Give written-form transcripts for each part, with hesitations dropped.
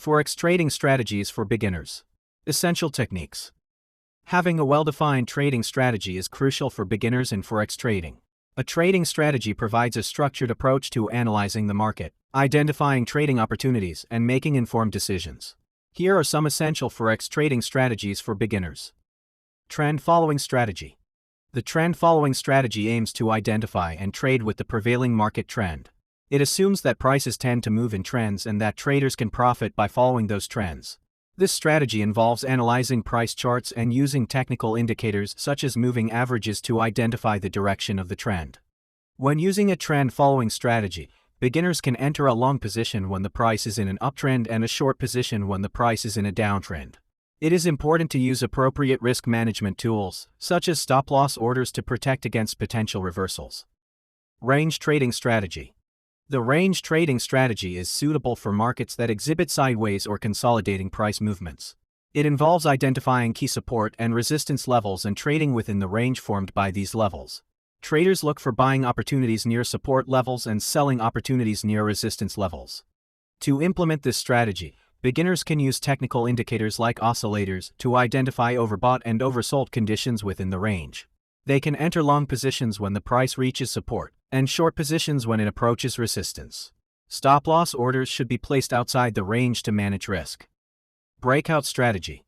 Forex trading strategies for beginners. Essential techniques. Having a well-defined trading strategy is crucial for beginners in Forex trading. A trading strategy provides a structured approach to analyzing the market, identifying trading opportunities, and making informed decisions. Here are some essential Forex trading strategies for beginners. Trend following strategy. The trend following strategy aims to identify and trade with the prevailing market trend. It assumes that prices tend to move in trends and that traders can profit by following those trends. This strategy involves analyzing price charts and using technical indicators such as moving averages to identify the direction of the trend. When using a trend following strategy, beginners can enter a long position when the price is in an uptrend and a short position when the price is in a downtrend. It is important to use appropriate risk management tools, such as stop-loss orders, to protect against potential reversals. Range trading strategy. The range trading strategy is suitable for markets that exhibit sideways or consolidating price movements. It involves identifying key support and resistance levels and trading within the range formed by these levels. Traders look for buying opportunities near support levels and selling opportunities near resistance levels. To implement this strategy, beginners can use technical indicators like oscillators to identify overbought and oversold conditions within the range. They can enter long positions when the price reaches support, and short positions when it approaches resistance. Stop-loss orders should be placed outside the range to manage risk. Breakout strategy.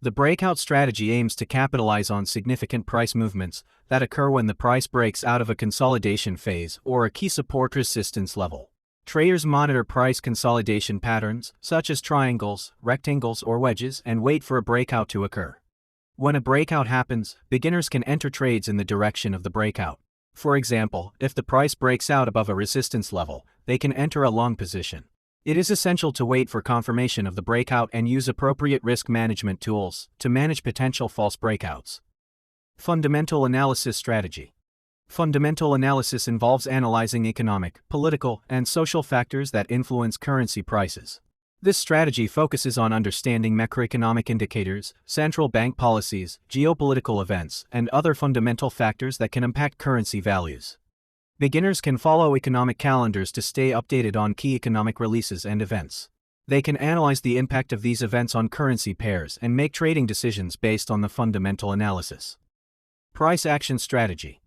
The breakout strategy aims to capitalize on significant price movements that occur when the price breaks out of a consolidation phase or a key support resistance level. Traders monitor price consolidation patterns, such as triangles, rectangles, or wedges, and wait for a breakout to occur. When a breakout happens, beginners can enter trades in the direction of the breakout. For example, if the price breaks out above a resistance level, they can enter a long position. It is essential to wait for confirmation of the breakout and use appropriate risk management tools to manage potential false breakouts. Fundamental analysis strategy. Fundamental analysis involves analyzing economic, political, and social factors that influence currency prices. This strategy focuses on understanding macroeconomic indicators, central bank policies, geopolitical events, and other fundamental factors that can impact currency values. Beginners can follow economic calendars to stay updated on key economic releases and events. They can analyze the impact of these events on currency pairs and make trading decisions based on the fundamental analysis. Price action strategy.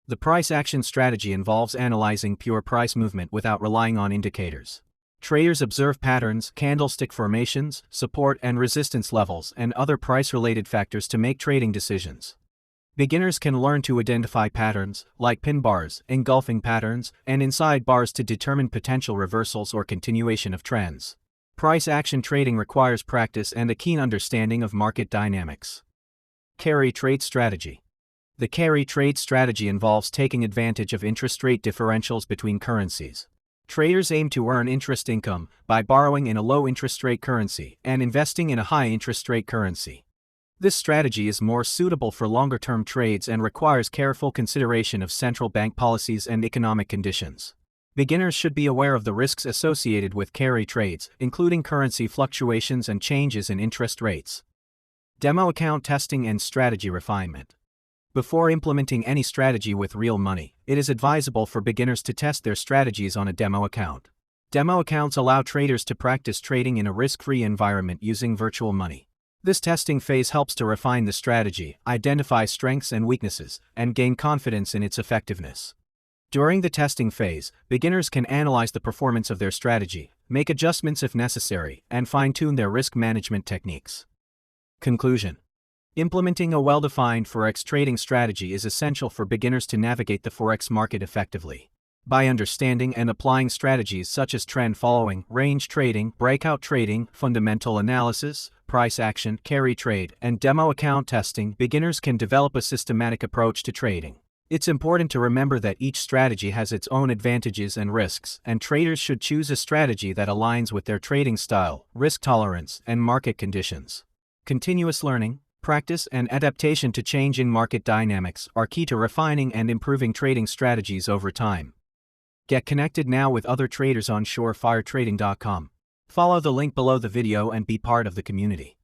The price action strategy involves analyzing pure price movement without relying on indicators. Traders observe patterns, candlestick formations, support and resistance levels, and other price-related factors to make trading decisions. Beginners can learn to identify patterns, like pin bars, engulfing patterns, and inside bars to determine potential reversals or continuation of trends. Price action trading requires practice and a keen understanding of market dynamics. Carry trade strategy. The carry trade strategy involves taking advantage of interest rate differentials between currencies. Traders aim to earn interest income by borrowing in a low interest rate currency and investing in a high interest rate currency. This strategy is more suitable for longer-term trades and requires careful consideration of central bank policies and economic conditions. Beginners should be aware of the risks associated with carry trades, including currency fluctuations and changes in interest rates. Demo account testing and strategy refinement. Before implementing any strategy with real money, it is advisable for beginners to test their strategies on a demo account. Demo accounts allow traders to practice trading in a risk-free environment using virtual money. This testing phase helps to refine the strategy, identify strengths and weaknesses, and gain confidence in its effectiveness. During the testing phase, beginners can analyze the performance of their strategy, make adjustments if necessary, and fine-tune their risk management techniques. Conclusion. Implementing a well-defined Forex trading strategy is essential for beginners to navigate the Forex market effectively. By understanding and applying strategies such as trend following, range trading, breakout trading, fundamental analysis, price action, carry trade, and demo account testing, beginners can develop a systematic approach to trading. It's important to remember that each strategy has its own advantages and risks, and traders should choose a strategy that aligns with their trading style, risk tolerance, and market conditions. Continuous learning, practice, and adaptation to changing market dynamics are key to refining and improving trading strategies over time. Get connected now with other traders on surefiretrading.com. Follow the link below the video and be part of the community.